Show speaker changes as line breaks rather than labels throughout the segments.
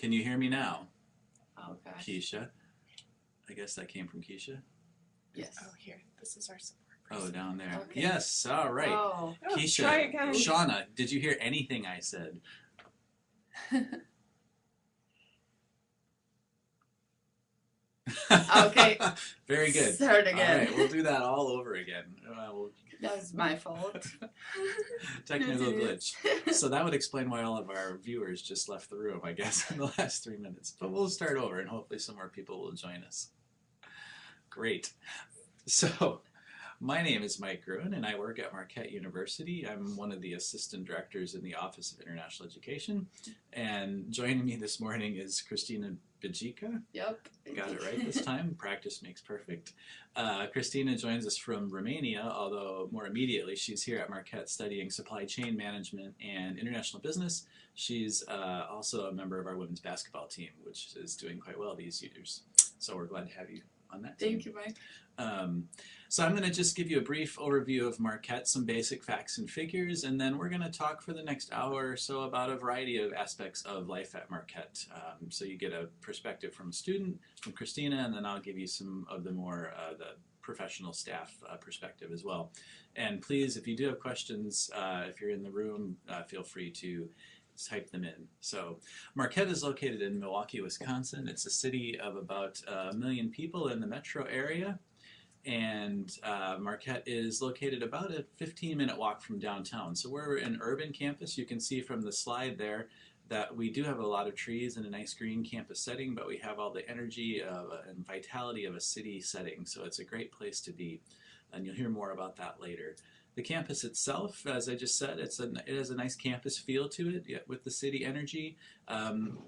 Can you hear me now,
Oh gosh.
Keisha? I guess that came from Keisha.
Yes.
Oh, here. This is our support
Oh,
person.
down there.
Okay.
Yes, all right.
Oh.
Oh,
Keisha,
try again.
Shauna, did you hear anything I said?
Okay.
Very good.
Start
All
again.
right, we'll do that all over again.
That's my fault.
Technical glitch. So that would explain why all of our viewers just left the room, I guess, in the last 3 minutes. But we'll start over, and hopefully some more people will join us. Great. So, my name is Mike Gruen, and I work at Marquette University. I'm one of the assistant directors in the Office of International Education. And joining me this morning is Christina Bijica.
Yep.
Got it right this time. Practice makes perfect. Christina joins us from Romania, although more immediately she's here at Marquette studying supply chain management and international business. She's also a member of our women's basketball team, which is doing quite well these years. So we're glad to have you on that team.
Thank you, Mike.
So I'm going to just give you a brief overview of Marquette, some basic facts and figures, and then we're going to talk for the next hour or so about a variety of aspects of life at Marquette. So you get a perspective from a student, from Christina, and then I'll give you some of the more the professional staff perspective as well. And please, if you do have questions, if you're in the room, feel free to type them in. So Marquette is located in Milwaukee, Wisconsin. It's a city of about 1 million people in the metro area. And Marquette is located about a 15-minute walk from downtown. So we're an urban campus. You can see from the slide there that we do have a lot of trees and a nice green campus setting, but we have all the energy and vitality of a city setting. So it's a great place to be. And you'll hear more about that later. The campus itself, as I just said, it has a nice campus feel to it, yet with the city energy.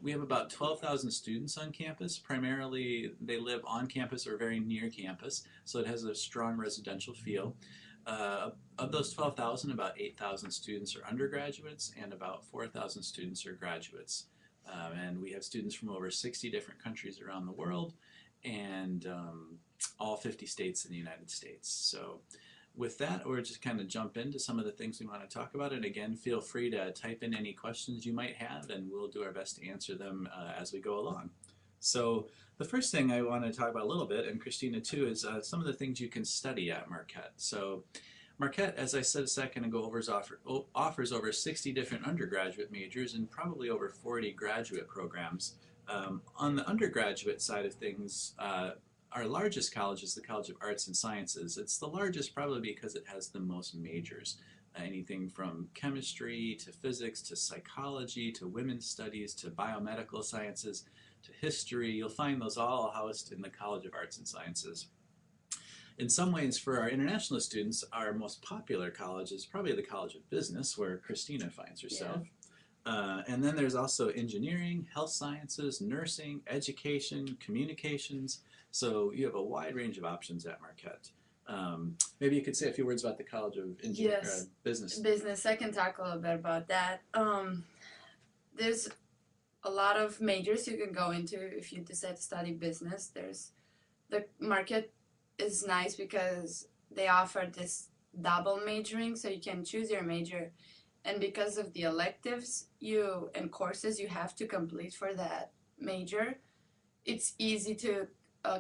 We have about 12,000 students on campus. Primarily, they live on campus or very near campus, so it has a strong residential feel. Of those 12,000, about 8,000 students are undergraduates and about 4,000 students are graduates. And we have students from over 60 different countries around the world and all 50 states in the United States. So with that, we'll just kind of jump into some of the things we want to talk about. And again, feel free to type in any questions you might have, and we'll do our best to answer them as we go along. So the first thing I want to talk about a little bit, and Christina too, is some of the things you can study at Marquette. So Marquette, as I said a second ago, offers over 60 different undergraduate majors and probably over 40 graduate programs. On the undergraduate side of things, our largest college is the College of Arts and Sciences. It's the largest probably because it has the most majors. Anything from chemistry to physics to psychology to women's studies to biomedical sciences to history. You'll find those all housed in the College of Arts and Sciences. In some ways, for our international students, our most popular college is probably the College of Business, where Christina finds herself. And then there's also engineering, health sciences, nursing, education, communications. So you have a wide range of options at Marquette. Maybe you could say a few words about the College of Business.
Business. I can talk a little bit about that. There's a lot of majors you can go into if you decide to study business. The Marquette is nice because they offer this double majoring, so you can choose your major. And because of the electives and courses you have to complete for that major, it's easy to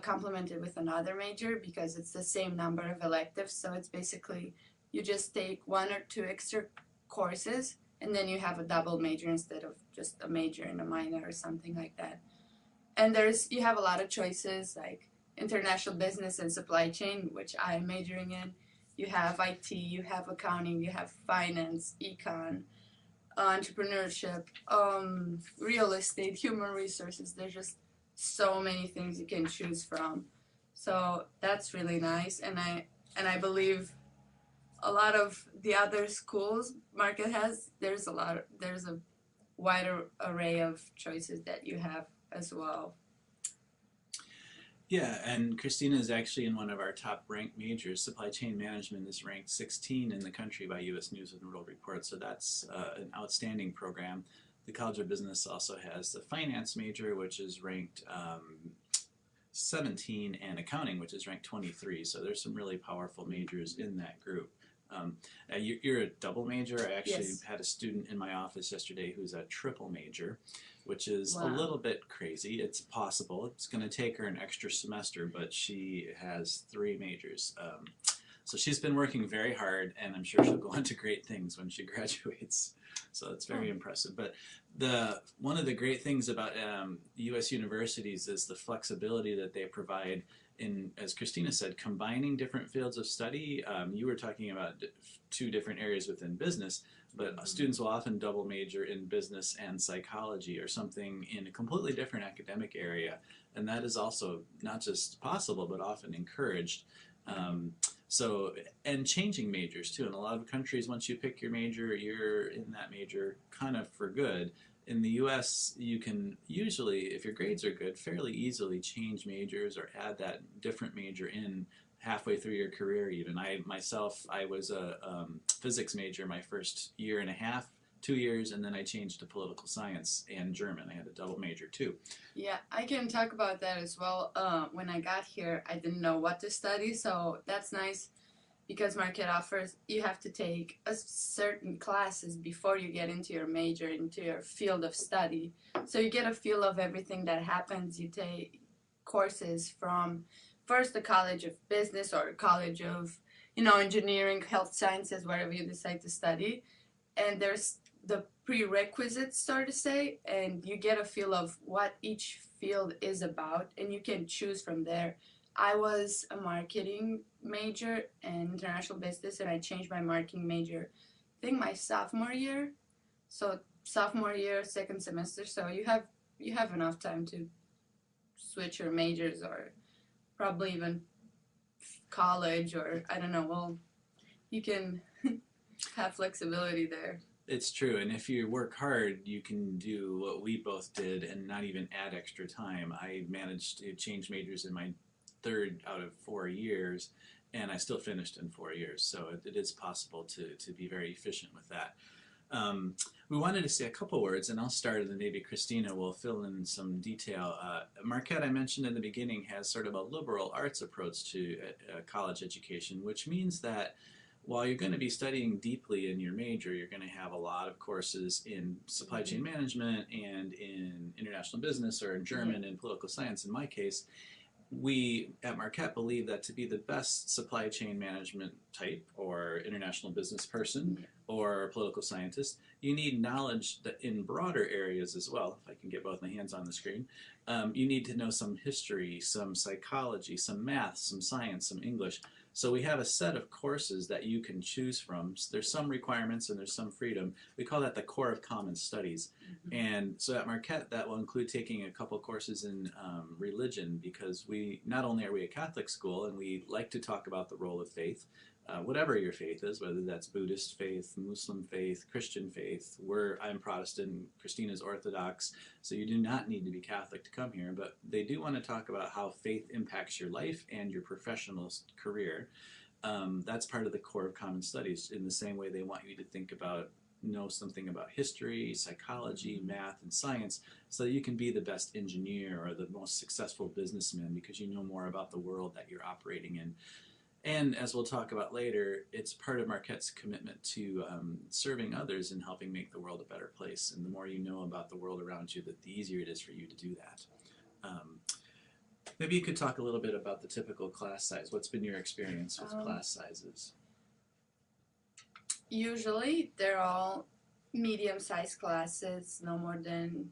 complement it with another major because it's the same number of electives. So it's basically you just take 1 or 2 extra courses and then you have a double major instead of just a major and a minor or something like that. And you have a lot of choices like international business and supply chain, which I am majoring in. You have IT, you have accounting, you have finance, econ, entrepreneurship, real estate, human resources. There's just so many things you can choose from. So that's really nice. And I believe a lot of the other schools Marquette has, there's a wider array of choices that you have as well.
Yeah, and Christina is actually in one of our top ranked majors. Supply chain management is ranked 16 in the country by U.S. News and World Report, so that's an outstanding program. The College of Business also has the finance major, which is ranked 17, and accounting, which is ranked 23. So there's some really powerful majors in that group. You're a double major. I actually
Yes.
had a student in my office yesterday who's a triple major, which is a
Wow.
little bit crazy. It's possible. It's going to take her an extra semester, but she has three majors. So she's been working very hard, and I'm sure she'll go on to great things when she graduates. So it's
Oh.
very impressive. But one of the great things about U.S. universities is the flexibility that they provide in, as Christina said, combining different fields of study. You were talking about two different areas within business, but students will often double major in business and psychology or something in a completely different academic area, and that is also not just possible but often encouraged. Um, so, and changing majors too. In a lot of countries, once you pick your major, you're in that major kind of for good. In the US, you can usually, if your grades are good, fairly easily change majors or add that different major in halfway through your career even. I was a physics major my first year and a half, 2 years, and then I changed to political science and German. I had a double major too.
Yeah, I can talk about that as well. When I got here, I didn't know what to study, so that's nice because Marquette offers you have to take a certain classes before you get into your major, into your field of study. So you get a feel of everything that happens. You take courses from first the College of Business or College of, engineering, health sciences, wherever you decide to study. And there's the prerequisites, so to say, and you get a feel of what each field is about, and you can choose from there. I was a marketing major and international business, and I changed my marketing major, I think my sophomore year. So sophomore year, second semester. So you have enough time to switch your majors, or probably even college, or I don't know. Well, you can have flexibility there.
It's true, and if you work hard, you can do what we both did and not even add extra time. I managed to change majors in my third out of 4 years, and I still finished in 4 years. So it is possible to be very efficient with that. We wanted to say a couple words, and I'll start, and then maybe Christina will fill in some detail. Marquette, I mentioned in the beginning, has sort of a liberal arts approach to college education, which means that while you're going to be studying deeply in your major, you're going to have a lot of courses in supply chain management and in international business, or in German and political science in my case. We at Marquette believe that to be the best supply chain management type or international business person or political scientist, you need knowledge that in broader areas as well. If I can get both my hands on the screen, you need to know some history, some psychology, some math, some science, some English. So we have a set of courses that you can choose from. There's some requirements and there's some freedom. We call that the core of common studies. And so at Marquette, that will include taking a couple courses in religion, because we not only are we a Catholic school and we like to talk about the role of faith, whatever your faith is, whether that's Buddhist faith, Muslim faith, Christian faith. I'm Protestant, Christina's Orthodox, so you do not need to be Catholic to come here, but they do want to talk about how faith impacts your life and your professional career. That's part of the core of common studies, in the same way they want you to know something about history, psychology, math, and science, so that you can be the best engineer or the most successful businessman, because you know more about the world that you're operating in. And as we'll talk about later, it's part of Marquette's commitment to serving others and helping make the world a better place. And the more you know about the world around you, the easier it is for you to do that. Maybe you could talk a little bit about the typical class size. What's been your experience with class sizes?
Usually, they're all medium-sized classes, no more than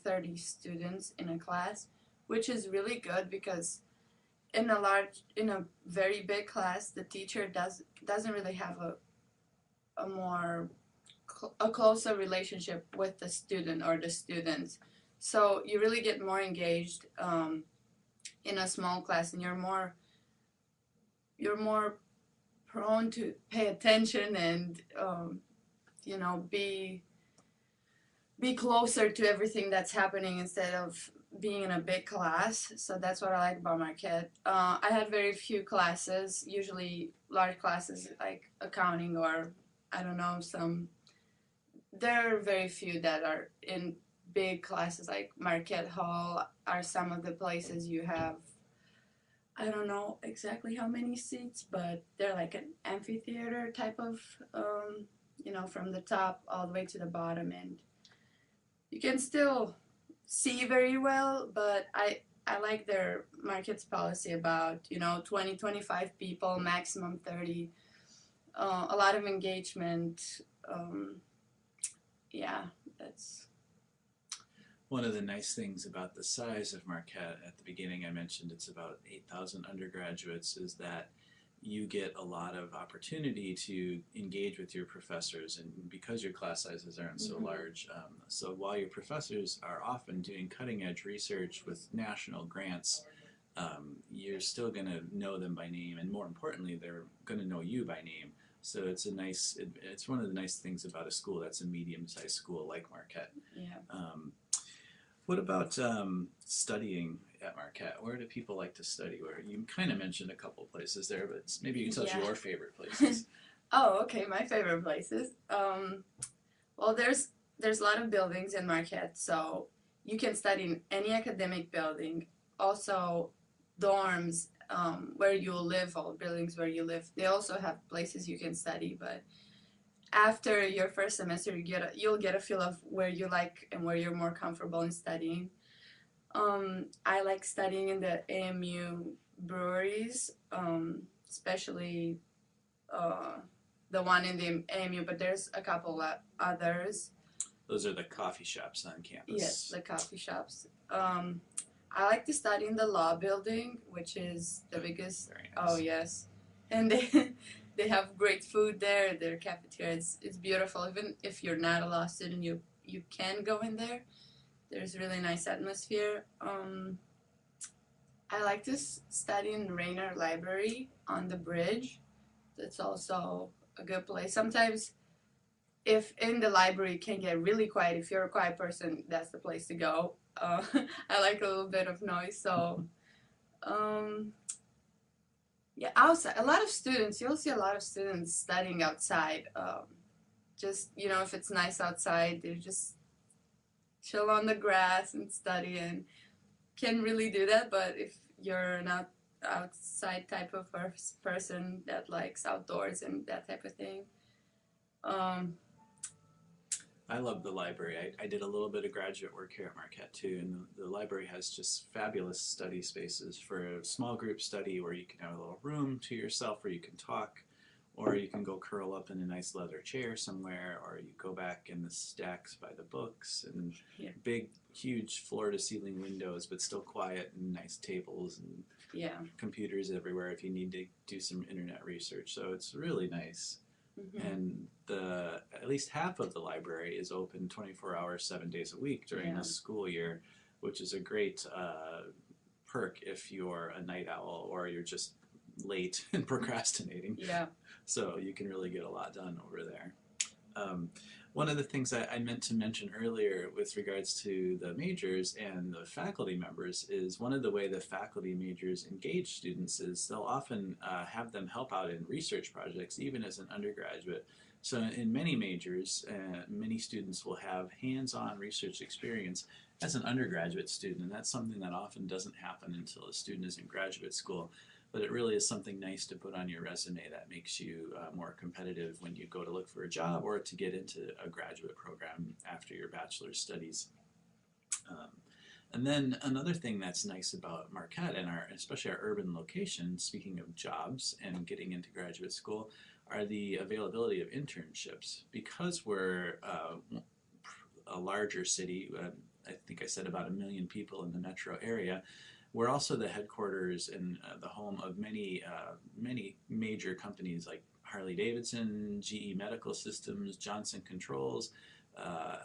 30 students in a class, which is really good because in a very big class, the teacher doesn't really have a closer relationship with the student or the students. So you really get more engaged in a small class, and you're more prone to pay attention and be closer to everything that's happening instead of being in a big class. So that's what I like about Marquette. I had very few classes, usually large classes like accounting, or I don't know, there are very few that are in big classes, like Marquette Hall are some of the places you have I don't know exactly how many seats, but they're like an amphitheater type of, from the top all the way to the bottom, and you can still see very well. But I like their market's policy about 20 25 people, maximum 30. A lot of engagement. Um, yeah, that's
One of the nice things about the size of Marquette, at the beginning I mentioned it's about 8,000 undergraduates, is that you get a lot of opportunity to engage with your professors, and because your class sizes aren't so
hmm
large. So while your professors are often doing cutting edge research with national grants, you're still going to know them by name, and more importantly, they're going to know you by name. So it's one of the nice things about a school that's a medium-sized school like Marquette.
yeah.
What about studying at Marquette? Where do people like to study? Where you kind of mentioned a couple places there, but maybe you can tell us
Yeah.
your favorite places.
Oh, okay. My favorite places. Well, there's a lot of buildings in Marquette, so you can study in any academic building. Also, dorms where you live, all buildings where you live. They also have places you can study, but after your first semester, you'll get a feel of where you like and where you're more comfortable in studying. I like studying in the AMU breweries, especially uh, the one in the AMU, but there's a couple of others.
Those are the coffee shops on
Yes,
campus.
the coffee shops. I like to study in the law building, which is the
Oh,
biggest.
very
Oh
nice.
yes, and they they have great food there. Their cafeteria is beautiful. Even if you're not a law student, you can go in there. There's really nice atmosphere. I like to study in Rainer Library on the bridge. That's also a good place. Sometimes, if in the library can get really quiet, if you're a quiet person, that's the place to go. I like a little bit of noise, so um, yeah, outside. A lot of students, you'll see a lot of students studying outside. Just if it's nice outside, they just chill on the grass and study, and can really do that. But if you're not outside type of person that likes outdoors and that type of thing, um,
I love the library. I did a little bit of graduate work here at Marquette too, and the library has just fabulous study spaces for a small group study where you can have a little room to yourself where you can talk, or you can go curl up in a nice leather chair somewhere, or you go back in the stacks by the books, and
yeah,
big, huge floor to ceiling windows, but still quiet, and nice tables and
yeah.
computers everywhere if you need to do some internet research. So it's really nice.
hmm
And the at least half of the library is open 24 hours, 7 days a week during
Yeah.
the school year, which is a great perk if you're a night owl or you're just late and procrastinating.
Yeah.
So you can really get a lot done over there. Um, One of the things I meant to mention earlier with regards to the majors and the faculty members is one of the way the faculty majors engage students is they'll often have them help out in research projects even as an undergraduate. So in many majors, many students will have hands-on research experience as an undergraduate student, and that's something that often doesn't happen until a student is in graduate school, but it really is something nice to put on your resume that makes you more competitive when you go to look for a job or to get into a graduate program after your bachelor's studies. Um, and then another thing that's nice about Marquette and especially our urban location, speaking of jobs and getting into graduate school, are the availability of internships. Because we're a larger city, I think I said about 1 million people in the metro area, we're also the headquarters and the home of many major companies like Harley Davidson, GE Medical Systems, Johnson Controls, uh,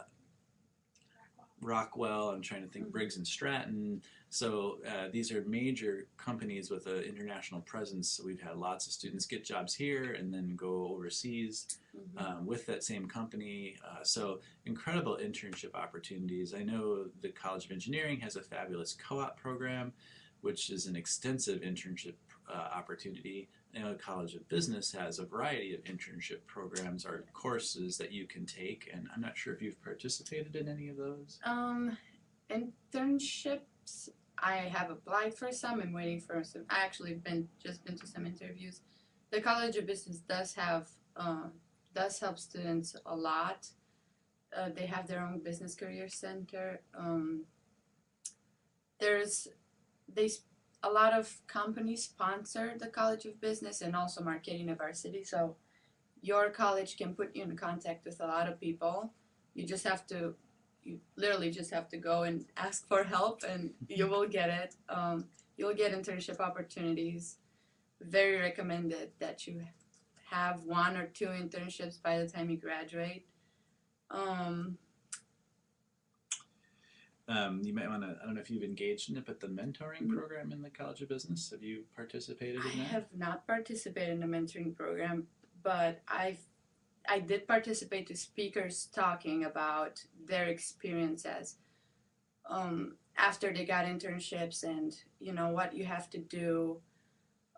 Rockwell. I'm trying to think
hmm
Briggs and Stratton. So these are major companies with an international presence. So we've had lots of students get jobs here and then go overseas
hmm
with that same company. So incredible internship opportunities. I know the College of Engineering has a fabulous co-op program, which is an extensive internship opportunity. I know the College of Business has a variety of internship programs or courses that you can take, and I'm not sure if you've participated in any of those.
Um, internships. I have applied for some. I'm waiting for some. I actually been to some interviews. The College of Business does help students a lot. They have their own business career center. There's they a lot of companies sponsor the College of Business and also Marquette University. So your college can put you in contact with a lot of people. You just have to, you literally just have to go and ask for help, and you will get it. You'll get internship opportunities. Very recommended that you have one or two internships by the time you graduate. Um,
You might want to, I don't know if you've engaged in it, but the mentoring program in the College of Business, have you participated
I
in that?
have not participated in a mentoring program, but I did participate to speakers talking about their experiences after they got internships and what you have to do.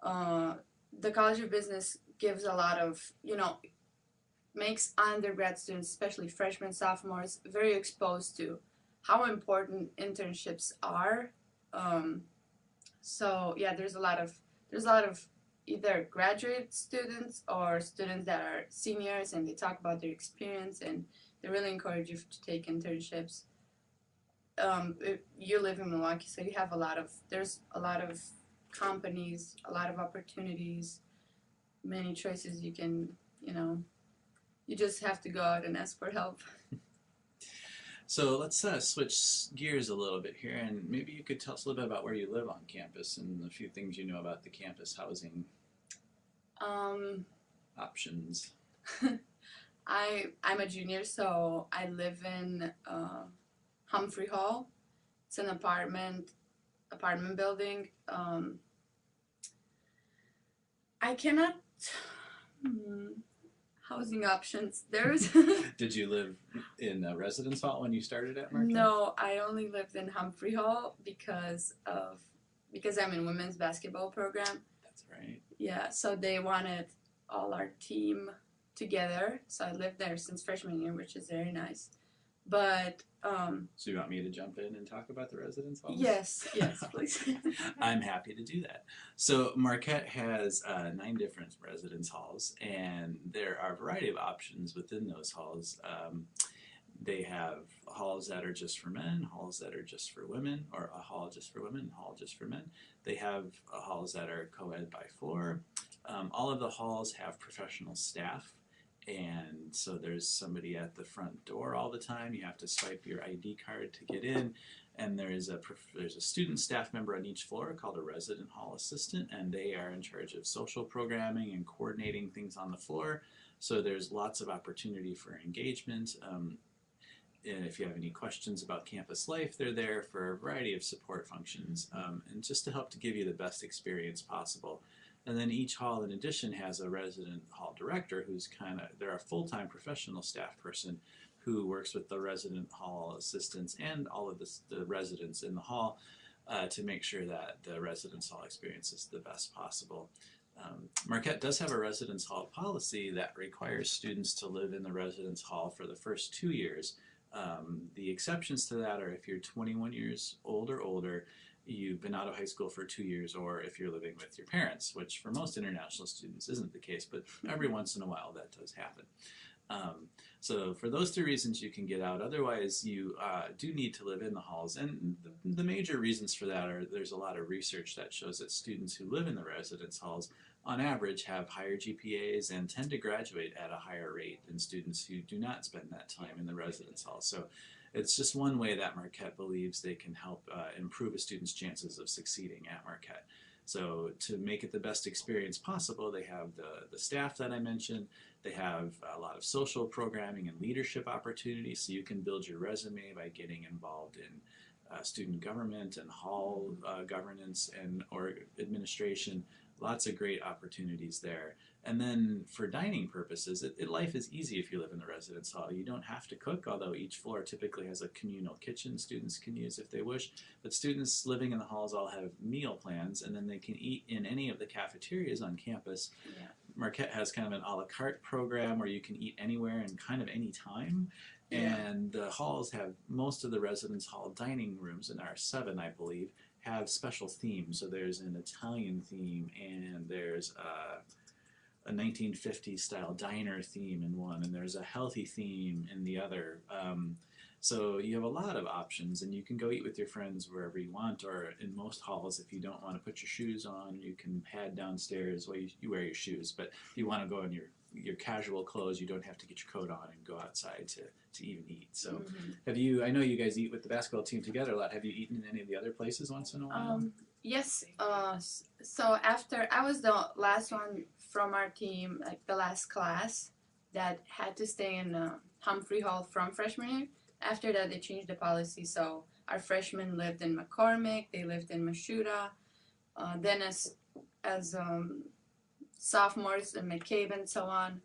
Uh, the College of Business gives a lot of makes undergrad students, especially freshmen, sophomores, very exposed to how important internships are. Um, so yeah, there's a lot of either graduate students or students that are seniors, and they talk about their experience, and they really encourage you to take internships. You live in Milwaukee, so you have there's a lot of companies, a lot of opportunities, many choices you can, you know, you just have to go out and ask for help.
So let's switch gears a little bit here, and maybe you could tell us a little bit about where you live on campus and a few things you know about the campus housing
Um,
options.
I'm a junior, so I live in Humphrey Hall. It's an apartment building. I cannot hmm, housing options. There's
Did you live in a residence hall when you started at Marquette?
no. I only lived in Humphrey Hall because I'm in women's basketball program.
That's right.
Yeah, so they wanted all our team together. So I lived there since freshman year, which is very nice. But
So you want me to jump in and talk about the residence halls?
yes, please.
I'm happy to do that. So Marquette has 9 different residence halls, and there are a variety of options within those halls. They have halls that are just for men, halls that are just for women, or a hall just for women, a hall just for men. They have halls that are co-ed by floor. All of the halls have professional staff, and so there's somebody at the front door all the time. You have to swipe your ID card to get in, and there's a student staff member on each floor called a resident hall assistant, and they are in charge of social programming and coordinating things on the floor. So there's lots of opportunity for engagement. And if you have any questions about campus life, they're there for a variety of support functions, and just to help to give you the best experience possible. And then each hall, in addition, has a resident hall director who's they're a full-time professional staff person who works with the resident hall assistants and all of the residents in the hall to make sure that the residence hall experience is the best possible. Marquette does have a residence hall policy that requires students to live in the residence hall for the first 2 years. The exceptions to that are if you're 21 years old or older, you've been out of high school for 2 years, or if you're living with your parents, which for most international students isn't the case, but every once in a while that does happen. So for those 3 reasons you can get out. Otherwise you do need to live in the halls, and the major reasons for that are there's a lot of research that shows that students who live in the residence halls on average have higher GPAs and tend to graduate at a higher rate than students who do not spend that time in the residence hall. So it's just one way that Marquette believes they can help improve a student's chances of succeeding at Marquette. So to make it the best experience possible, they have the staff that I mentioned. They have a lot of social programming and leadership opportunities, so you can build your resume by getting involved in student government and hall governance and or administration. Lots of great opportunities there. And then for dining purposes, life is easy if you live in the residence hall. You don't have to cook, although each floor typically has a communal kitchen students can use if they wish. But students living in the halls all have meal plans, and then they can eat in any of the cafeterias on campus.
Yeah.
Marquette has kind of an a la carte program where you can eat anywhere and kind of any time.
Yeah.
And the halls have most of the residence hall dining rooms, and there are 7, I believe, have special themes. So there's an Italian theme, and there's a 1950s style diner theme in one, and there's a healthy theme in the other. So you have a lot of options, and you can go eat with your friends wherever you want, or in most halls, if you don't want to put your shoes on, you can pad downstairs while you wear your shoes. But if you want to go in your casual clothes, you don't have to get your coat on and go outside to even eat. So have you, I know you guys eat with the basketball team together a lot. Have you eaten in any of the other places once in a while?
Yes. So after I was the last one from our team, like the last class that had to stay in Humphrey Hall from freshman year. After that, they changed the policy. So our freshmen lived in McCormick, they lived in Mashuda. Then as sophomores in McCabe and so on.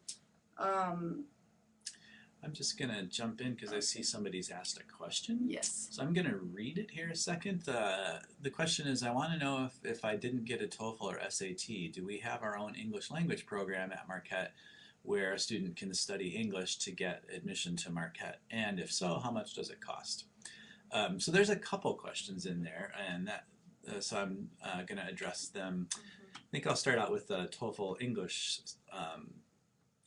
I'm just going to jump in because I see somebody's asked a question.
Yes.
So I'm going to read it here a second. The question is, I want to know if I didn't get a TOEFL or SAT, do we have our own English language program at Marquette where a student can study English to get admission to Marquette? And if so, how much does it cost? So there's a couple questions in there, and so I'm going to address them. I think I'll start out with the TOEFL English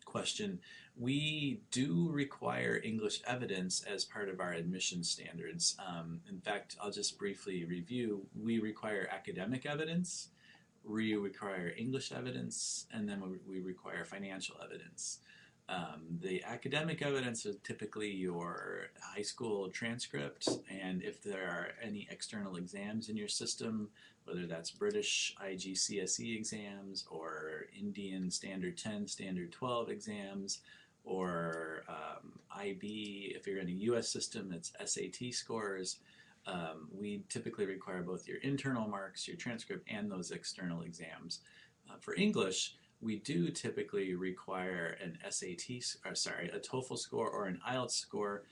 question. We do require English evidence as part of our admission standards. In fact, I'll just briefly review. We require academic evidence, we require English evidence, and then we require financial evidence. The academic evidence is typically your high school transcript, and if there are any external exams in your system, whether that's British IGCSE exams or Indian Standard 10, Standard 12 exams, or IB, if you're in a US system, it's SAT scores. We typically require both your internal marks, your transcript, and those external exams. For English, we do typically require an a TOEFL score or an IELTS score.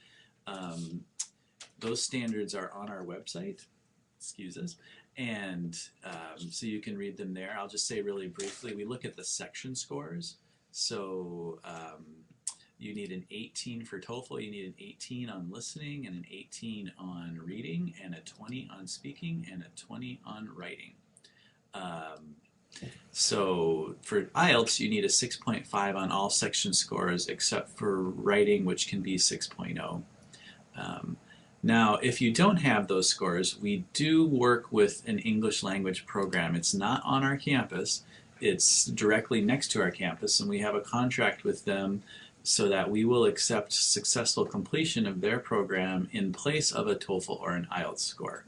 Those standards are on our website, excuse us, and so you can read them there. I'll just say really briefly, we look at the section scores. So you need an 18 for TOEFL, you need an 18 on listening, and an 18 on reading, and a 20 on speaking, and a 20 on writing. So for IELTS, you need a 6.5 on all section scores except for writing, which can be 6.0. Now, if you don't have those scores, we do work with an English language program. It's not on our campus. It's directly next to our campus, and we have a contract with them so that we will accept successful completion of their program in place of a TOEFL or an IELTS score.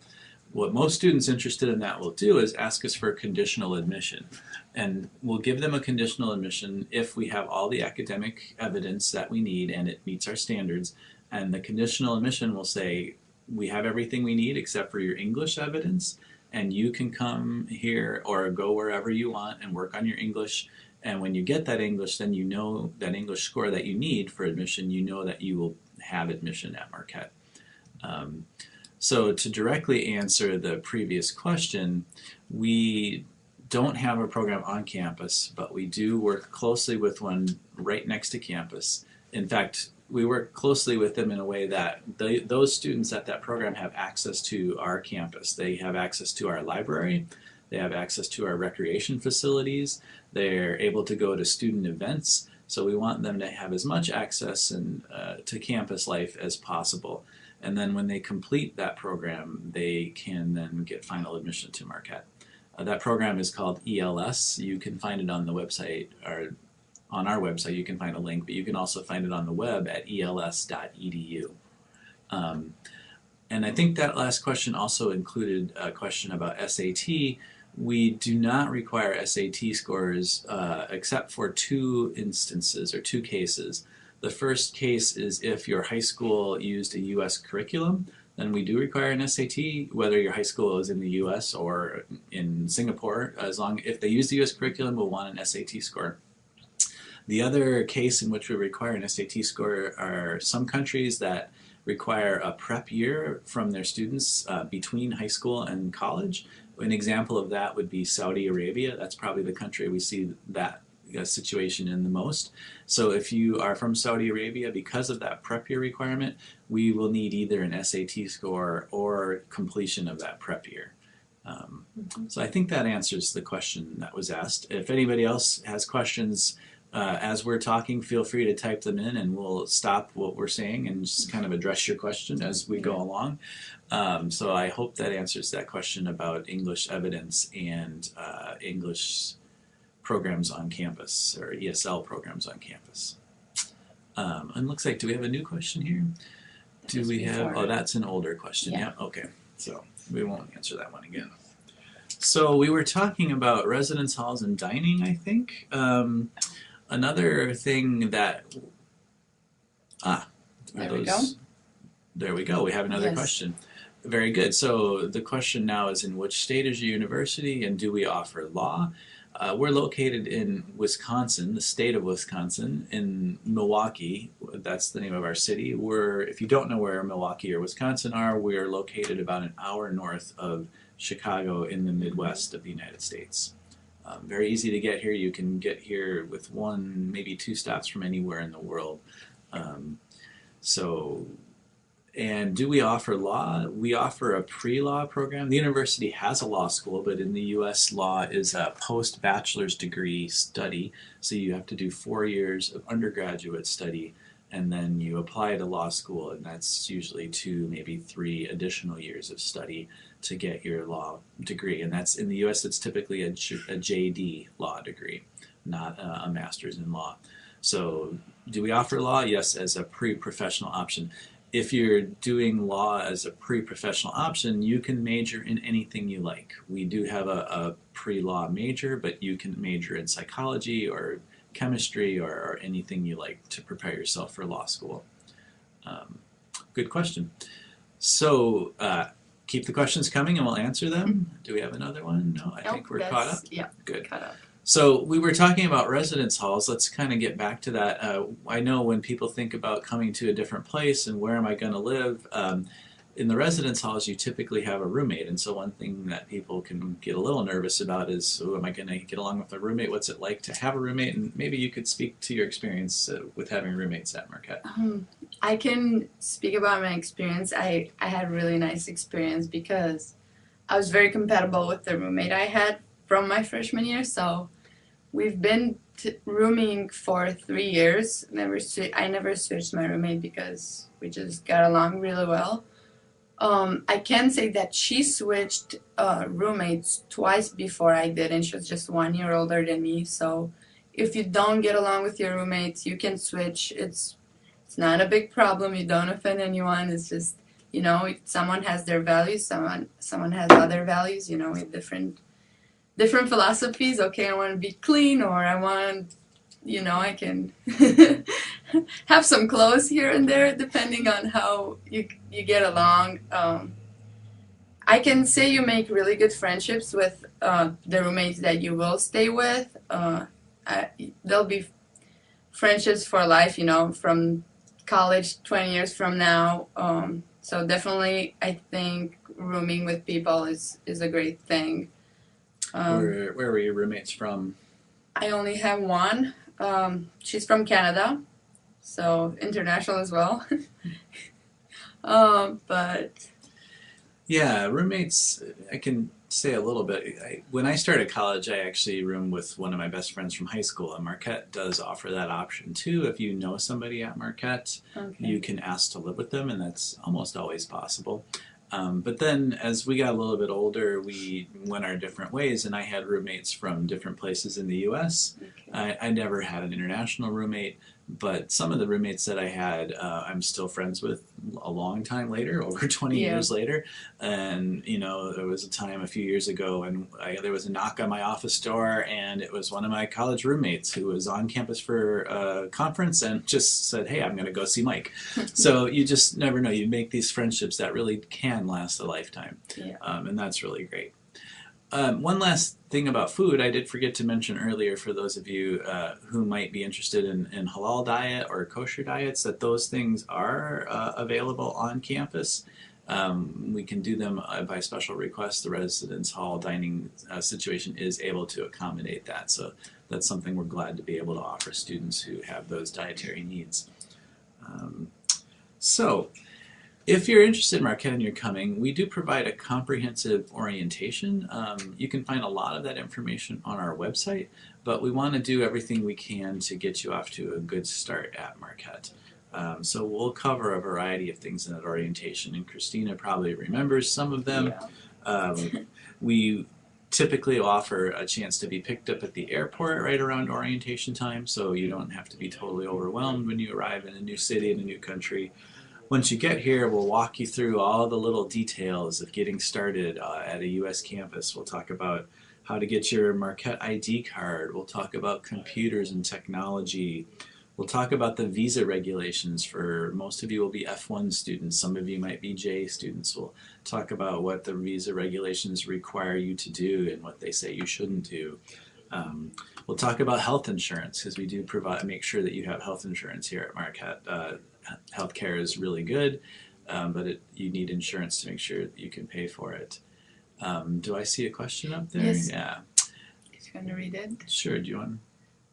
What most students interested in that will do is ask us for conditional admission. And we'll give them a conditional admission if we have all the academic evidence that we need and it meets our standards. And the conditional admission will say, we have everything we need except for your English evidence, and you can come here or go wherever you want and work on your English. And when you get that English, then you know that English score that you need for admission, you know that you will have admission at Marquette. So to directly answer the previous question, we don't have a program on campus, but we do work closely with one right next to campus. In fact, we work closely with them in a way that those students at that program have access to our campus. They have access to our library, they have access to our recreation facilities, they're able to go to student events, so we want them to have as much access to campus life as possible. And then when they complete that program, they can then get final admission to Marquette. That program is called ELS. You can find it on the website, or on our website you can find a link, but you can also find it on the web at els.edu. And I think that last question also included a question about SAT. We do not require SAT scores except for two instances or two cases. The first case is if your high school used a U.S. curriculum, then we do require an SAT, whether your high school is in the U.S. or in Singapore. If they use the U.S. curriculum, we'll want an SAT score. The other case in which we require an SAT score are some countries that require a prep year from their students between high school and college. An example of that would be Saudi Arabia. That's probably the country we see that situation in the most. So if you are from Saudi Arabia, because of that prep year requirement, we will need either an SAT score or completion of that prep year. So I think that answers the question that was asked. If anybody else has questions as we're talking, feel free to type them in and we'll stop what we're saying and just kind of address your question as we go along. So I hope that answers that question about English evidence and English programs on campus or ESL programs on campus. And looks like, do we have a new question here? Do we have, oh, that's an older question. Yeah, okay. So we won't answer that one again. So we were talking about residence halls and dining, I think. Another thing that,
there we go.
There we go. We have another question. Very good. So the question now is, in which state is your university and do we offer law? We're located in Wisconsin, the state of Wisconsin, in Milwaukee. That's the name of our city. If you don't know where Milwaukee or Wisconsin are, we're located about an hour north of Chicago in the Midwest of the United States. Very easy to get here. You can get here with one, maybe two stops from anywhere in the world. And do we offer law? We offer a pre-law program. The university has a law school, but in the U.S., law is a post-bachelor's degree study. So you have to do 4 years of undergraduate study, and then you apply to law school, and that's usually 2, maybe 3 additional years of study to get your law degree. And that's in the U.S., it's typically a JD law degree, not a master's in law. So do we offer law? Yes, as a pre-professional option. If you're doing law as a pre-professional option, you can major in anything you like. We do have a pre-law major, but you can major in psychology or chemistry or anything you like to prepare yourself for law school. Good question. So keep the questions coming and we'll answer them. Do we have another one? No, I think we're caught up.
Yeah,
good.
Caught up.
So we were talking about residence halls. Let's kind of get back to that. I know when people think about coming to a different place and where am I going to live, in the residence halls you typically have a roommate. And so one thing that people can get a little nervous about is, oh, am I going to get along with a roommate? What's it like to have a roommate? And maybe you could speak to your experience with having roommates at Marquette.
I can speak about my experience. I had a really nice experience because I was very compatible with the roommate I had from my freshman year. So we've been rooming for 3 years. I never switched my roommate because we just got along really well. I can say that she switched roommates twice before I did, and she was just 1 year older than me. So if you don't get along with your roommates, you can switch. It's not a big problem. You don't offend anyone. It's just, someone has their values, someone has other values, with different philosophies. Okay, I want to be clean, or I want, I can have some clothes here and there depending on how you get along. I can say you make really good friendships with the roommates that you will stay with. They'll be friendships for life, from college 20 years from now. So definitely I think rooming with people is a great thing.
Where were your roommates from?
I only have one. She's from Canada, so international as well. But
yeah, roommates, I can say a little bit. When I started college, I actually roomed with one of my best friends from high school, and Marquette does offer that option too. If you know somebody at Marquette, you can ask to live with them, and that's almost always possible. But then as we got a little bit older, we went our different ways, and I had roommates from different places in the U.S. I never had an international roommate, but some of the roommates that I had, I'm still friends with a long time later, over 20 years later. And, there was a time a few years ago when there was a knock on my office door, and it was one of my college roommates who was on campus for a conference and just said, hey, I'm going to go see Mike. So you just never know. You make these friendships that really can last a lifetime. And that's really great. One last thing about food, I did forget to mention earlier for those of you who might be interested in halal diet or kosher diets, that those things are available on campus. We can do them by special request. The residence hall dining situation is able to accommodate that. So that's something we're glad to be able to offer students who have those dietary needs. If you're interested in Marquette and you're coming, we do provide a comprehensive orientation. You can find a lot of that information on our website, but we want to do everything we can to get you off to a good start at Marquette. So we'll cover a variety of things in that orientation, and Christina probably remembers some of them. We typically offer a chance to be picked up at the airport right around orientation time, so you don't have to be totally overwhelmed when you arrive in a new city, in a new country. Once you get here, we'll walk you through all the little details of getting started at a U.S. campus. We'll talk about how to get your Marquette ID card. We'll talk about computers and technology. We'll talk about the visa regulations. For most of you will be F1 students. Some of you might be J students. We'll talk about what the visa regulations require you to do and what they say you shouldn't do. We'll talk about health insurance, because we do make sure that you have health insurance here at Marquette. Healthcare is really good, but you need insurance to make sure that you can pay for it. Do I see a question up there?
Yes.
Yeah.
He's going to read it.
Sure. Do you want?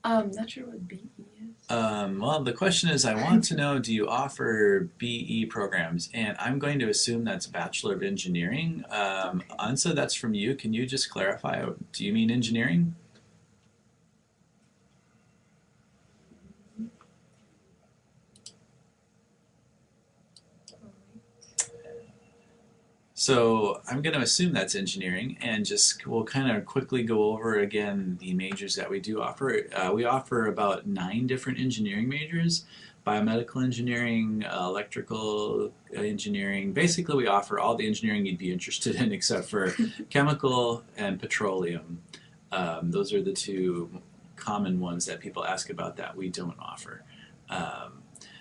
Not sure what BE is.
Well, the question is, I want to know, do you offer BE programs? And I'm going to assume that's Bachelor of Engineering. Ansa, that's from you. Can you just clarify? Do you mean engineering? So I'm going to assume that's engineering, and we'll kind of quickly go over again the majors that we do offer. We offer about 9 different engineering majors: biomedical engineering, electrical engineering. Basically, we offer all the engineering you'd be interested in except for chemical and petroleum. Those are the 2 common ones that people ask about that we don't offer.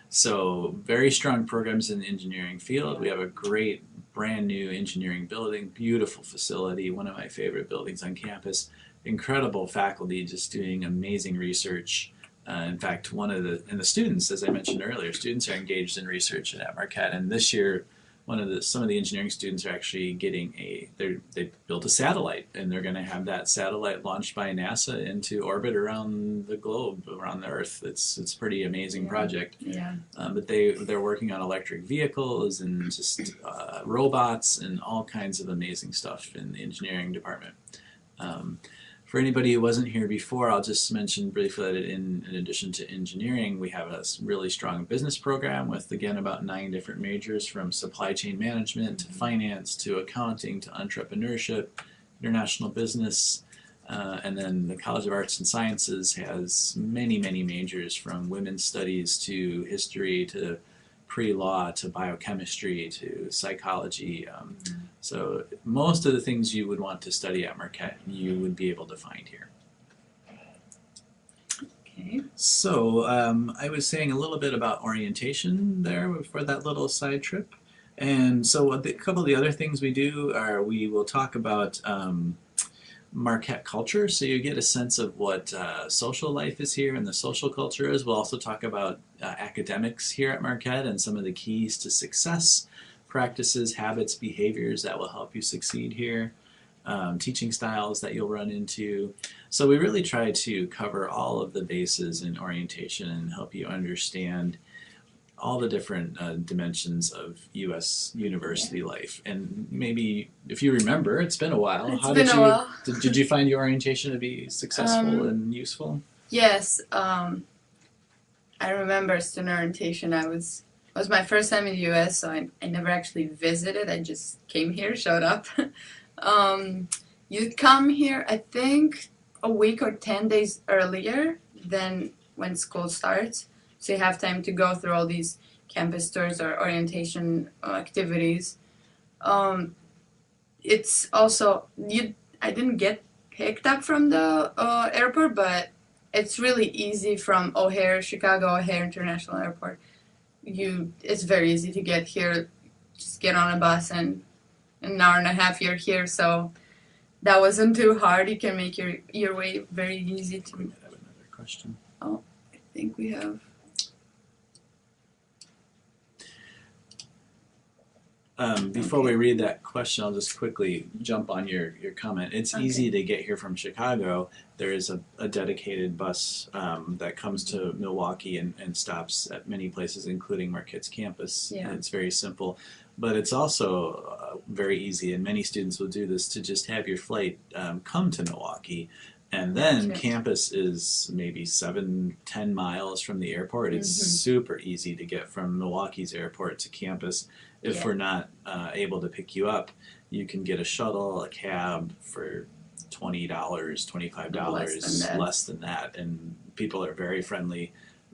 So very strong programs in the engineering field. We have a great brand new engineering building, beautiful facility, one of my favorite buildings on campus, incredible faculty just doing amazing research. In fact, the students, as I mentioned earlier, students are engaged in research at Marquette, and this year some of the engineering students are actually getting they built a satellite, and they're going to have that satellite launched by NASA into orbit around the globe, around the Earth. It's a pretty amazing project.
Yeah.
But they're working on electric vehicles and just robots and all kinds of amazing stuff in the engineering department. For anybody who wasn't here before, I'll just mention briefly that in addition to engineering, we have a really strong business program with, again, about 9 different majors, from supply chain management to finance to accounting to entrepreneurship, international business. And then the College of Arts and Sciences has many, many majors, from women's studies to history to pre-law to biochemistry to psychology. So most of the things you would want to study at Marquette, you would be able to find here.
Okay.
So I was saying a little bit about orientation there for that little side trip. And so a couple of the other things we do are we will talk about Marquette culture, so you get a sense of what social life is here and the social culture is. We'll also talk about academics here at Marquette and some of the keys to success, practices, habits, behaviors that will help you succeed here, teaching styles that you'll run into. So we really try to cover all of the bases in orientation and help you understand all the different dimensions of U.S. university life. And maybe, if you remember, it's been a while. Did you find your orientation to be successful and useful?
Yes. I remember student orientation. It was my first time in the U.S., so I never actually visited. I just came here, showed up. You come here, I think, a week or 10 days earlier than when school starts. So you have time to go through all these campus tours or orientation activities. It's also, I didn't get picked up from the airport, but it's really easy from Chicago O'Hare International Airport. It's very easy to get here. Just get on a bus and in an hour and a half you're here. So that wasn't too hard. You can make your way very easy to.
We might have another question.
Oh, I think we have.
Before we read that question, I'll just quickly jump on your comment. It's easy to get here from Chicago. There is a dedicated bus that comes to Milwaukee and stops at many places, including Marquette's campus.
Yeah.
It's very simple. But it's also very easy, and many students will do this, to just have your flight come to Milwaukee. And then
Gotcha.
campus is maybe 7-10 miles from the airport. It's
Mm-hmm.
super easy to get from Milwaukee's airport to campus. If
Yeah.
we're not able to pick you up, you can get a shuttle, a cab for $20, $25,
Less
less than that. And people are very friendly.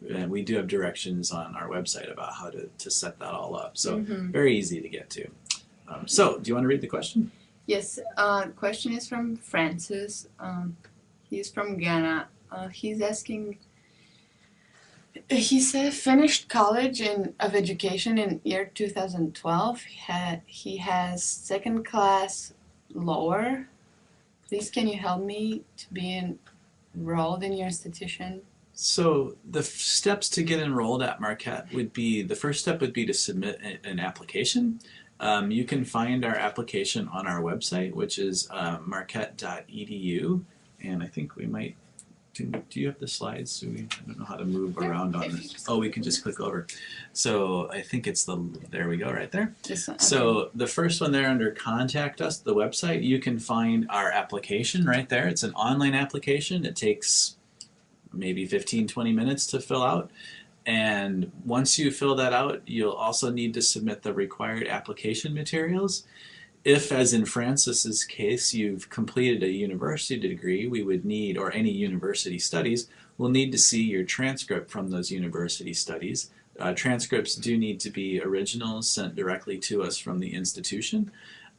And we do have directions on our website about how to set that all up.
than
So
that. Mm-hmm.
very easy to get to. So do you want to read the question?
Yes. The question is from Francis. He's from Ghana. He's asking. He said finished college of education in year 2012. He has second class lower. Please, can you help me to be enrolled in your institution?
So the steps to get enrolled at Marquette would be, the first step would be to submit an application. You can find our application on our website, which is marquette.edu. And I think we might, do you have the slides? So I don't know how to move around on this. Oh, we can just click over. So I think it's there we go, right there.
This one, okay.
So the first one there under Contact Us, the website, you can find our application right there. It's an online application. It takes maybe 15-20 minutes to fill out. And once you fill that out, you'll also need to submit the required application materials. If, as in Francis's case, you've completed a university degree, we would need, or any university studies, we'll need to see your transcript from those university studies. Transcripts do need to be originals sent directly to us from the institution.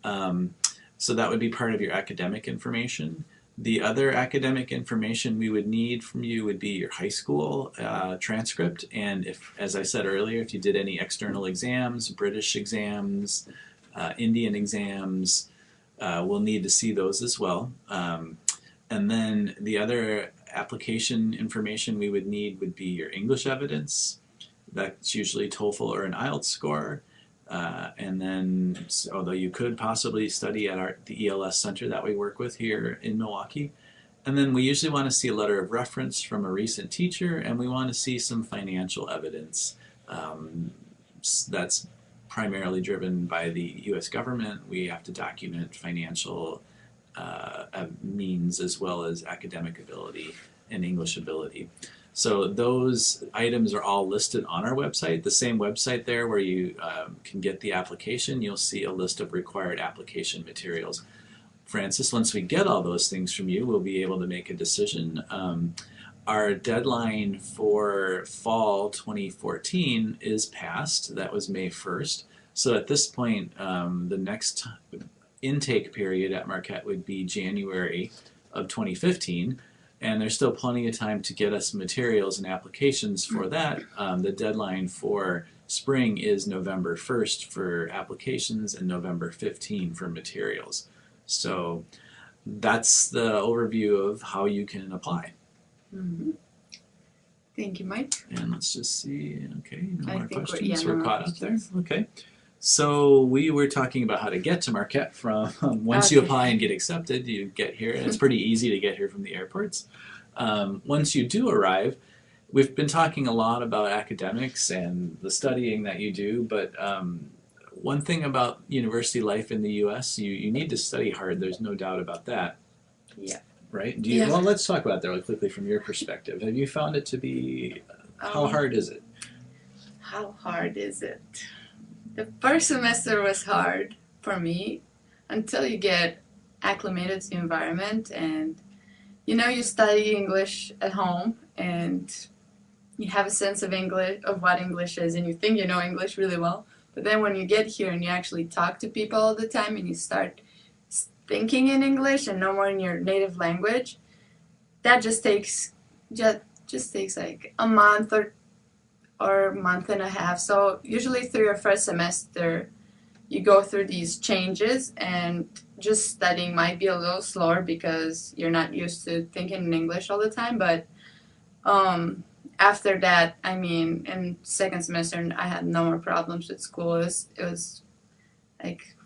So that would be part of your academic information. The other academic information we would need from you would be your high school transcript, and if, as I said earlier, if you did any external exams, British exams, Indian exams, we'll need to see those as well. And then the other application information we would need would be your English evidence. That's usually TOEFL or an IELTS score. And then, although you could possibly study at the ELS center that we work with here in Milwaukee. And then we usually want to see a letter of reference from a recent teacher, and we want to see some financial evidence. That's primarily driven by the U.S. government. We have to document financial means as well as academic ability and English ability. So those items are all listed on our website. The same website there where you can get the application, you'll see a list of required application materials. Francis, once we get all those things from you, we'll be able to make a decision. Our deadline for fall 2014 is passed. That was May 1st. So at this point, the next intake period at Marquette would be January of 2015. And there's still plenty of time to get us materials and applications for that. The deadline for spring is November 1st for applications and November 15 for materials. So that's the overview of how you can apply.
Mm-hmm. Thank you, Mike.
And let's just see. Okay, no
I
more
think
questions.
no
We're
more
caught up there.
questions.
Okay. So we were talking about how to get to Marquette from once you
Okay.
apply and get accepted, you get here. And it's pretty easy to get here from the airports. Once you do arrive, we've been talking a lot about academics and the studying that you do, but one thing about university life in the U.S., you need to study hard. There's no doubt about that.
Yeah.
Right?
Yeah.
Well, let's talk about that really quickly from your perspective. Have you found it to be, how hard is it?
How hard is it? The first semester was hard for me until you get acclimated to the environment, and you study English at home and you have a sense of English, of what English is, and you think you know English really well. But then when you get here and you actually talk to people all the time and you start thinking in English and no more in your native language, that just takes like a month or month and a half. So usually through your first semester, you go through these changes, and just studying might be a little slower because you're not used to thinking in English all the time. But after that, I mean, in second semester, I had no more problems with school. It was like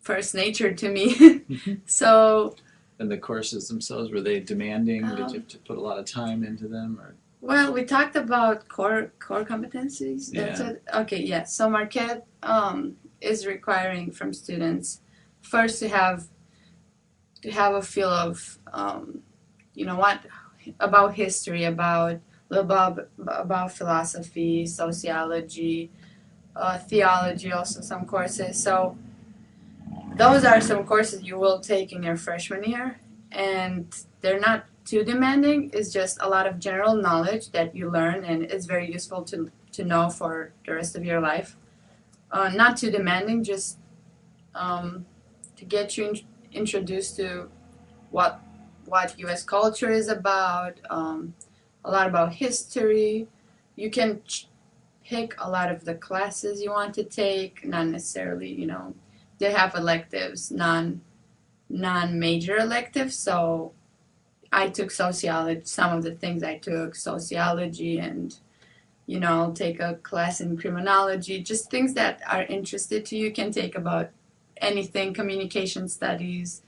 first nature to me.
Mm-hmm.
So.
And the courses themselves, were they demanding? Did you have to put a lot of time into them? Or?
Well, we talked about core competencies. That's
Yeah.
it. Okay, yeah. So Marquette, is requiring from students first to have a feel of what about history, about philosophy, sociology, theology, also some courses. So those are some courses you will take in your freshman year, and they're not too demanding. It's just a lot of general knowledge that you learn, and it's very useful to know for the rest of your life. Not too demanding, just to get you introduced to what U.S. culture is about, a lot about history. You can pick a lot of the classes you want to take, not necessarily, they have electives, non-major electives. So I took sociology, some of the things I took, sociology, and, take a class in criminology, just things that are interested to you. You can take about anything, communication studies,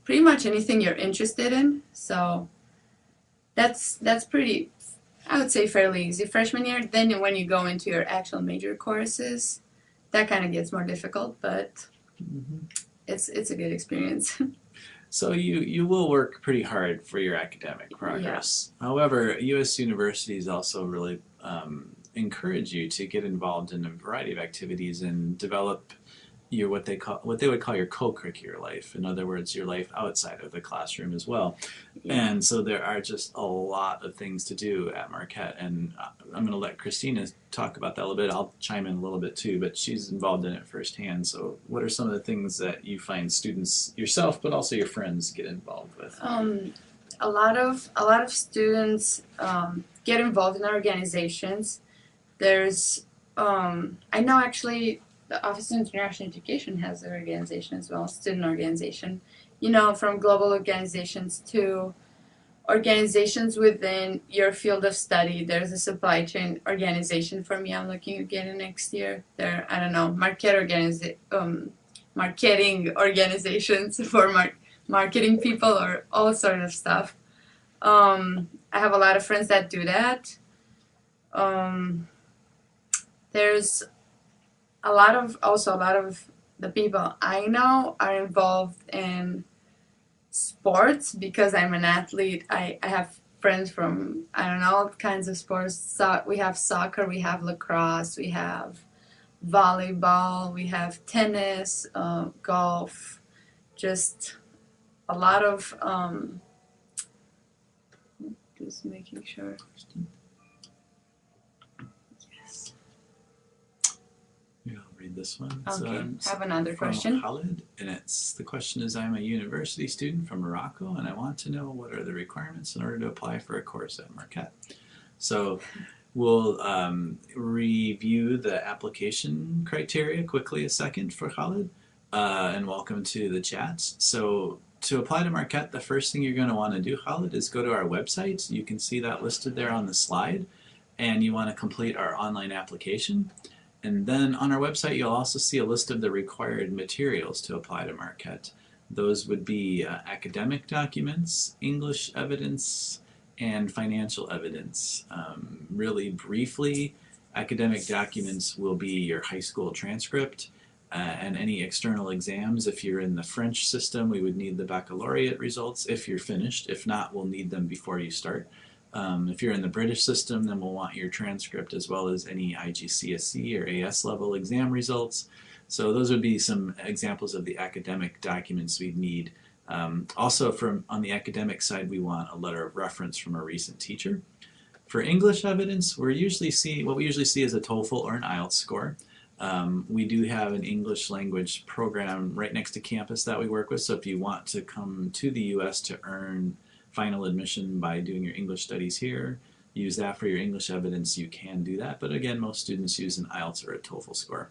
pretty much anything you're interested in. So that's pretty, I would say, fairly easy freshman year. Then when you go into your actual major courses, that kind of gets more difficult, but it's a good experience.
So you will work pretty hard for your academic progress. Yeah. However, U.S. universities also really encourage you to get involved in a variety of activities and develop what they would call your co-curricular life. In other words, your life outside of the classroom as well. Yeah. And so there are just a lot of things to do at Marquette, and I'm going to let Christina talk about that a little bit. I'll chime in a little bit too, but she's involved in it firsthand. So what are some of the things that you find students yourself, but also your friends, get involved with?
A lot of students get involved in organizations. There's I know actually the Office of International Education has an organization as well, student organization. From global organizations to organizations within your field of study. There's a supply chain organization for me I'm looking at getting next year. There, I don't know, marketing organizations for marketing people or all sort of stuff. I have a lot of friends that do that. There's a lot of the people I know are involved in sports because I'm an athlete. I have friends from, I don't know, all kinds of sports. So we have soccer, we have lacrosse, we have volleyball, we have tennis, golf, just a lot of, just making sure.
This one.
Okay, so have another question.
Khalid, and the question is, I'm a university student from Morocco, and I want to know what are the requirements in order to apply for a course at Marquette. So we'll review the application criteria quickly a second for Khalid, and welcome to the chat. So to apply to Marquette, the first thing you're going to want to do, Khalid, is go to our website. You can see that listed there on the slide, and you want to complete our online application. And then on our website, you'll also see a list of the required materials to apply to Marquette. Those would be academic documents, English evidence, and financial evidence. Really briefly, academic documents will be your high school transcript and any external exams. If you're in the French system, we would need the baccalaureate results if you're finished. If not, we'll need them before you start. If you're in the British system, then we'll want your transcript as well as any IGCSE or AS level exam results. So those would be some examples of the academic documents we'd need. Also, on the academic side, we want a letter of reference from a recent teacher. For English evidence, what we usually see is a TOEFL or an IELTS score. We do have an English language program right next to campus that we work with. So if you want to come to the U.S. to earn final admission by doing your English studies here, use that for your English evidence, you can do that. But again, most students use an IELTS or a TOEFL score.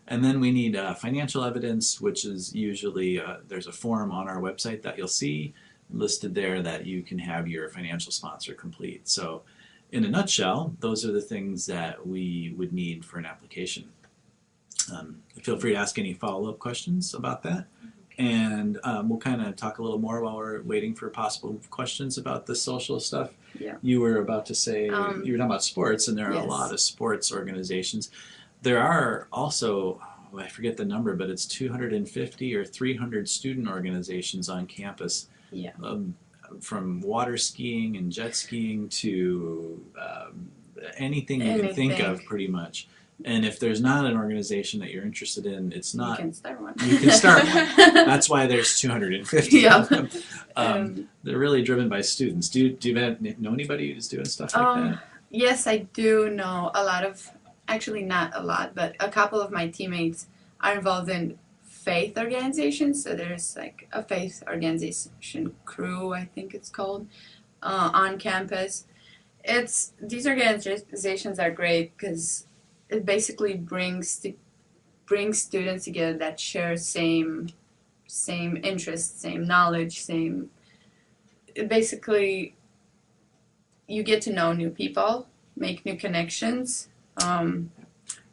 And then we need financial evidence, which is usually, there's a form on our website that you'll see listed there that you can have your financial sponsor complete. So in a nutshell, those are the things that we would need for an application. Feel free to ask any follow-up questions about that. And we'll kind of talk a little more while we're waiting for possible questions about the social stuff.
Yeah.
You were about to say, you were talking about sports, and there are a lot of sports organizations. There are also I forget the number, but it's 250 or 300 student organizations on campus.
Yeah.
From water skiing and jet skiing to anything you can think of, pretty much. And if there's not an organization that you're interested in, it's not.
You can start one.
You can start one. That's why there's 250
Yeah.
of them. They're really driven by students. Do you know anybody who's doing stuff like that?
Yes, I do know a lot of, actually not a lot, but a couple of my teammates are involved in faith organizations. So there's like a faith organization crew, I think it's called, on campus. These organizations are great because it basically brings students together that share same interests, same knowledge, basically you get to know new people, make new connections.
And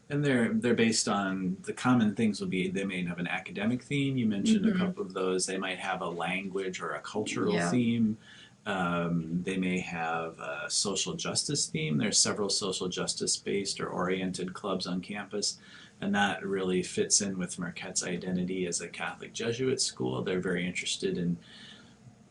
they're based on the common things will be they may have an academic theme. You mentioned a couple of those. They might have a language or a cultural theme. They may have a social justice theme. There's several social justice based or oriented clubs on campus, and that really fits in with Marquette's identity as a Catholic Jesuit school. They're very interested in,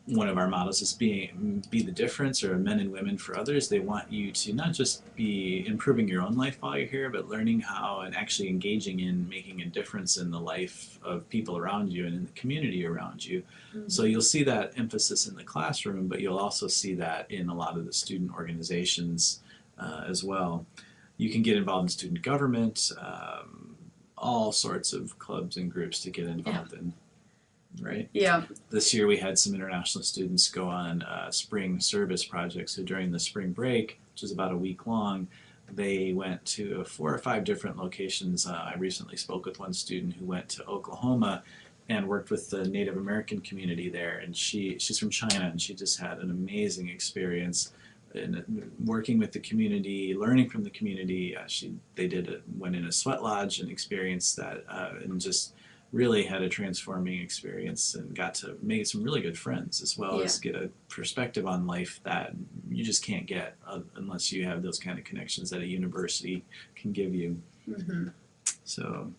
one of our models is be the difference, or men and women for others. They want you to not just be improving your own life while you're here, but learning how and actually engaging in making a difference in the life of people around you and in the community around you. So you'll see that emphasis in the classroom, but you'll also see that in a lot of the student organizations as well. You can get involved in student government, all sorts of clubs and groups to get involved in. Right?
Yeah.
This year we had some international students go on spring service projects. So during the spring break, which is about a week long, they went to 4 or 5 different locations. I recently spoke with one student who went to Oklahoma and worked with the Native American community there. And she's from China, and she just had an amazing experience in working with the community, learning from the community. Went in a sweat lodge and experienced that, and just really had a transforming experience and got to make some really good friends, as well as get a perspective on life that you just can't get unless you have those kind of connections that a university can give you. So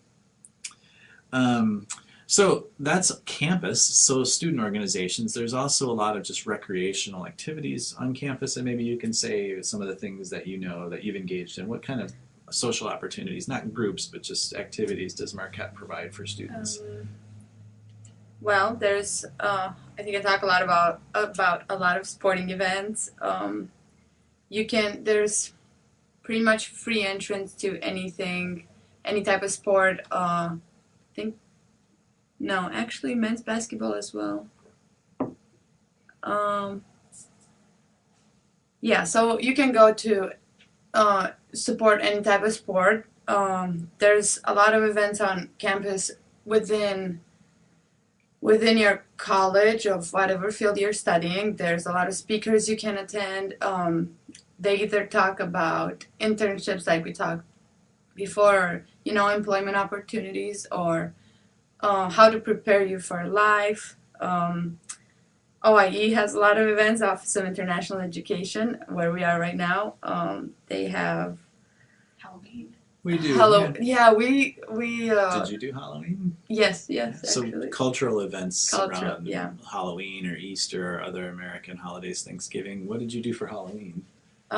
that's campus, so student organizations. There's also a lot of just recreational activities on campus, and maybe you can say some of the things that you know that you've engaged in. What kind of social opportunities, not groups, but just activities, does Marquette provide for students?
Well, there's, I think I talk a lot about a lot of sporting events. There's pretty much free entrance to anything, any type of sport. Actually men's basketball as well. So you can go to support any type of sport. There's a lot of events on campus within your college of whatever field you're studying. There's a lot of speakers you can attend. They either talk about internships like we talked before, employment opportunities, or how to prepare you for life. OIE has a lot of events, Office of International Education, where we are right now. They have
Halloween.
We do.
We
Did you do Halloween?
Yes,
So
actually.
cultural events around
Halloween
or Easter or other American holidays, Thanksgiving. What did you do for Halloween?
We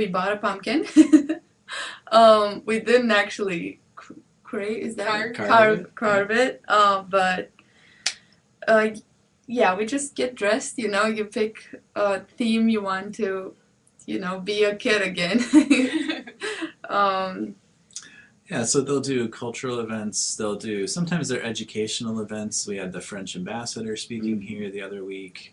bought a pumpkin. We didn't actually carve it, but we just get dressed. You pick a theme you want to, be a kid again.
So they'll do cultural events. Sometimes they're educational events. We had the French ambassador speaking here the other week.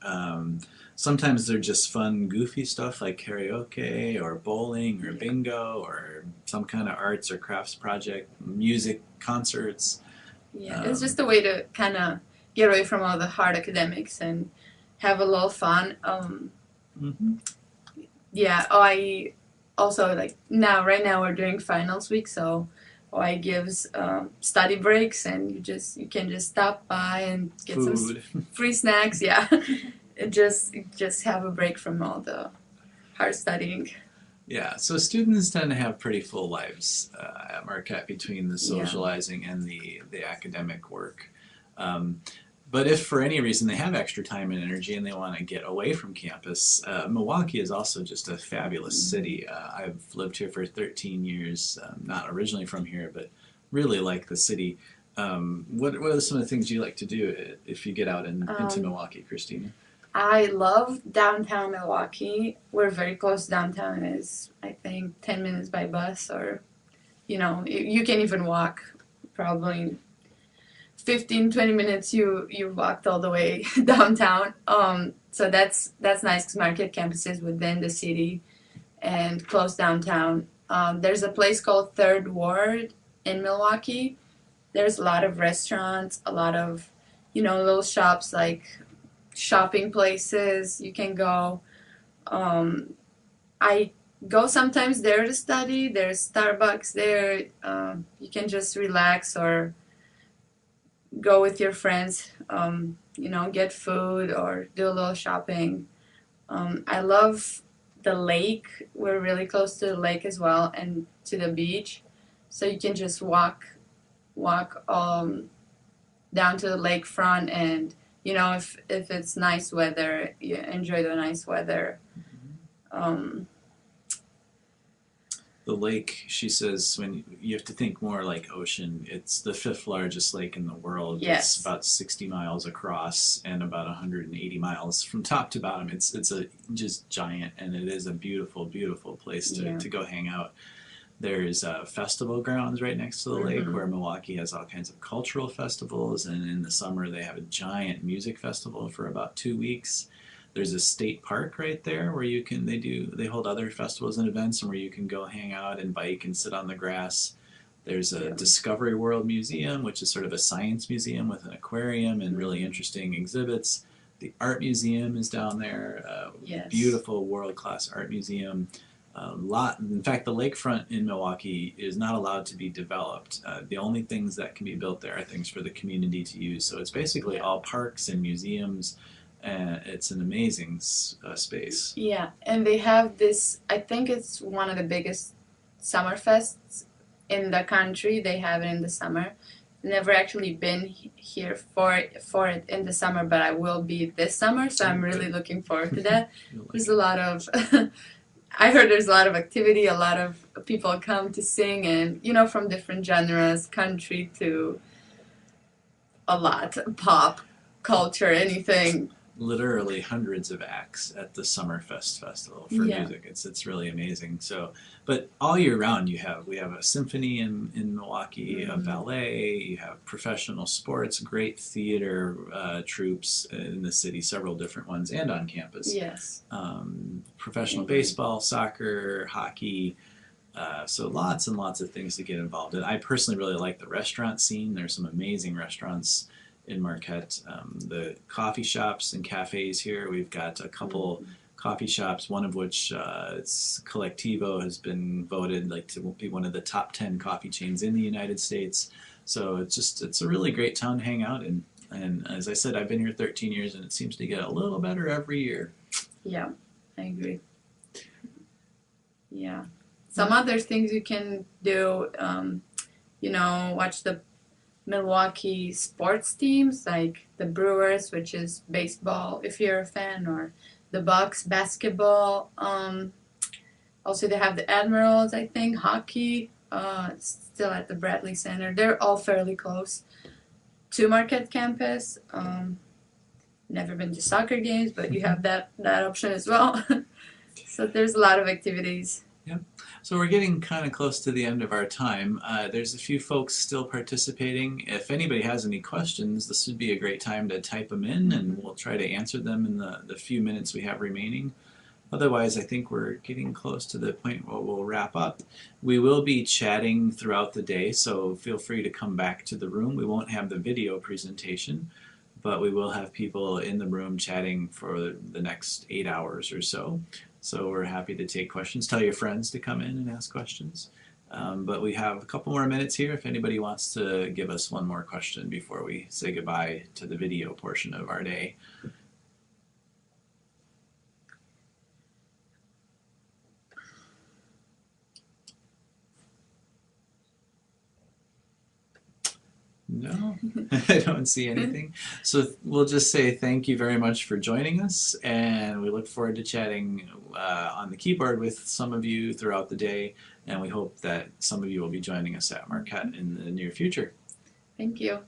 Sometimes they're just fun, goofy stuff like karaoke or bowling or bingo or some kind of arts or crafts project, music, concerts.
It's just a way to kind of get away from all the hard academics and have a little fun. OIE also, right now we're doing finals week, so OIE gives study breaks, and you can just stop by and get
Food.
some free snacks. And just have a break from all the hard studying.
Yeah, so students tend to have pretty full lives at Marquette between the
Yeah.
socializing and the academic work. Um, but if for any reason they have extra time and energy and they want to get away from campus, Milwaukee is also just a fabulous city. I've lived here for 13 years, not originally from here, but really like the city. What are some of the things you like to do if you get out into
Um,
Milwaukee, Christina?
I love downtown Milwaukee. We're very close downtown. Is I think 10 minutes by bus, or you can even walk. Probably 15-20 minutes. You walked all the way downtown. So that's nice because Marquette campus is within the city and close downtown. There's a place called Third Ward in Milwaukee. There's a lot of restaurants, a lot of little shops like shopping places you can go. Um, I go sometimes there to study. There's Starbucks there. You can just relax or go with your friends, get food or do a little shopping. I love the lake. We're really close to the lake as well and to the beach. So you can just walk down to the lakefront and if it's nice weather, you enjoy the nice weather. Um,
The lake, she says, when you have to think more like ocean, it's the fifth largest lake in the world. It's
yes.
about 60 miles across and about 180 miles from top to bottom. It's a just giant, and it is a beautiful, beautiful place
Yeah.
to go hang out. There's festival grounds right next to the lake
Mm-hmm.
where Milwaukee has all kinds of cultural festivals, and in the summer they have a giant music festival for about 2 weeks. There's a state park right there where they hold other festivals and events and where you can go hang out and bike and sit on the grass. There's a
Yeah.
Discovery World Museum, which is sort of a science museum with an aquarium and really
Mm-hmm.
interesting exhibits. The art museum is down there,
Yes.
beautiful world class art museum. In fact, the lakefront in Milwaukee is not allowed to be developed. The only things that can be built there are things for the community to use. So it's basically
Yeah.
all parks and museums, and it's an amazing space.
Yeah, and they have this. I think it's one of the biggest summer fests in the country. They have it in the summer. Never actually been here for it in the summer, but I will be this summer, so I'm really looking forward to that. There's a lot of I heard there's a lot of activity, a lot of people come to sing, and from different genres, country to a lot, pop, culture, anything.
Literally hundreds of acts at the Summerfest Festival for
Yeah.
music. It's really amazing. So, but all year round we have a symphony in Milwaukee, a
Mm-hmm.
ballet, you have professional sports, great theater troops in the city, several different ones, and on campus.
Yes.
Professional
Mm-hmm.
baseball, soccer, hockey. So lots and lots of things to get involved in. I personally really like the restaurant scene. There's some amazing restaurants in Marquette. The coffee shops and cafes here. We've got a couple coffee shops, one of which it's Collectivo has been voted like to be one of the top 10 coffee chains in the United States. So it's a really great town to hang out in. And as I said, I've been here 13 years, and it seems to get a little better every year.
Yeah, I agree. Yeah. Some other things you can do, watch the Milwaukee sports teams like the Brewers, which is baseball, if you're a fan, or the Bucks basketball. Also, they have the Admirals, I think, hockey. It's still at the Bradley Center. They're all fairly close to Marquette campus. Never been to soccer games, but you have that option as well. So there's a lot of activities.
Yep. So we're getting kind of close to the end of our time. There's a few folks still participating. If anybody has any questions, this would be a great time to type them in, and we'll try to answer them in the few minutes we have remaining. Otherwise, I think we're getting close to the point where we'll wrap up. We will be chatting throughout the day, so feel free to come back to the room. We won't have the video presentation, but we will have people in the room chatting for the next 8 hours or so. So we're happy to take questions. Tell your friends to come in and ask questions. But we have a couple more minutes here if anybody wants to give us one more question before we say goodbye to the video portion of our day. No, I don't see anything. So we'll just say thank you very much for joining us, and we look forward to chatting on the keyboard with some of you throughout the day, and we hope that some of you will be joining us at Marquette in the near future.
Thank you.